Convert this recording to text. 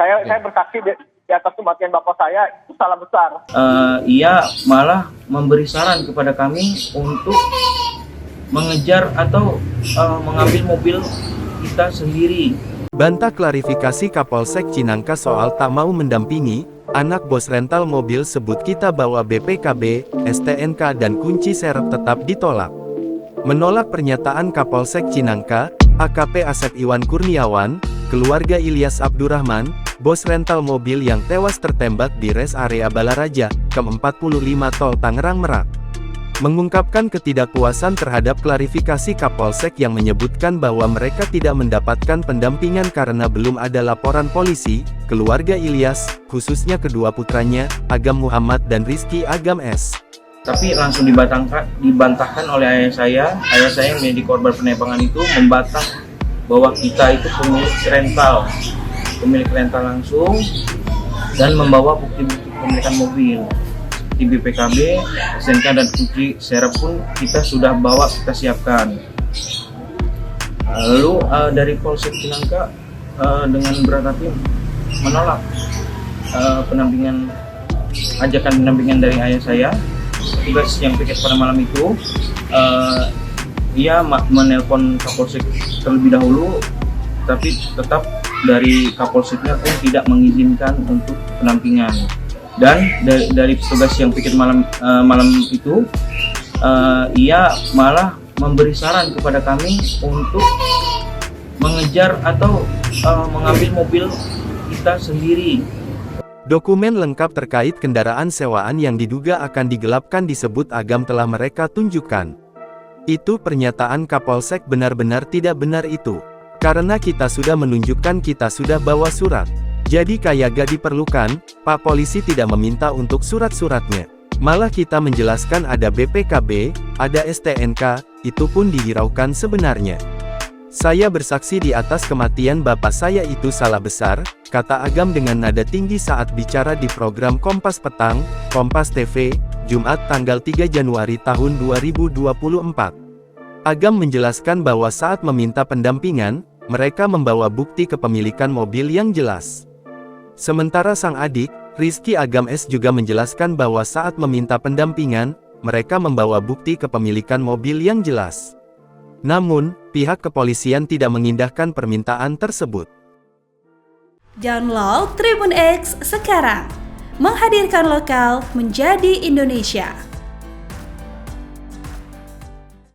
Saya bersaksi di atas kematian bapak saya, itu salah besar. Ia malah memberi saran kepada kami untuk mengejar atau mengambil mobil kita sendiri. Bantah klarifikasi Kapolsek Cinangka soal tak mau mendampingi, anak bos rental mobil sebut kita bawa BPKB, STNK dan kunci serep tetap ditolak. Menolak pernyataan Kapolsek Cinangka, AKP Asep Iwan Kurniawan, keluarga Ilyas Abdurrahman, bos rental mobil yang tewas tertembak di res area Balaraja, ke-45 Tol Tangerang Merak. Mengungkapkan ketidakpuasan terhadap klarifikasi Kapolsek yang menyebutkan bahwa mereka tidak mendapatkan pendampingan karena belum ada laporan polisi. Keluarga Ilyas, khususnya kedua putranya, Agam Muhammad dan Rizky Agam S. Tapi langsung dibantahkan oleh ayah saya yang menjadi korban penembakan itu membantah bahwa kita itu pemilik rental langsung dan membawa bukti-bukti kepemilikan mobil. Di BPKB, STNK dan kunci serep pun kita sudah bawa, kita siapkan. Lalu dari Polsek Cinangka dengan berat hati menolak ajakan pendampingan dari ayah saya. Tugas yang piket pada malam itu, ia menelpon Kapolsek terlebih dahulu, tapi tetap dari Kapolseknya pun tidak mengizinkan untuk pendampingan. Dan dari petugas yang piket malam itu, ia malah memberi saran kepada kami untuk mengejar atau mengambil mobil kita sendiri. Dokumen lengkap terkait kendaraan sewaan yang diduga akan digelapkan disebut Agam telah mereka tunjukkan. Itu pernyataan Kapolsek benar-benar tidak benar itu. Karena kita sudah menunjukkan kita sudah bawa surat. Jadi kayak gak diperlukan, Pak Polisi tidak meminta untuk surat-suratnya. Malah kita menjelaskan ada BPKB, ada STNK, itu pun dihiraukan sebenarnya. Saya bersaksi di atas kematian bapak saya itu salah besar, kata Agam dengan nada tinggi saat bicara di program Kompas Petang, Kompas TV, Jumat tanggal 3 Januari tahun 2024. Agam menjelaskan bahwa saat meminta pendampingan, mereka membawa bukti kepemilikan mobil yang jelas. Sementara sang adik, Rizky Agam S juga menjelaskan bahwa saat meminta pendampingan, mereka membawa bukti kepemilikan mobil yang jelas. Namun, pihak kepolisian tidak mengindahkan permintaan tersebut. Download Tribun X sekarang, menghadirkan lokal menjadi Indonesia.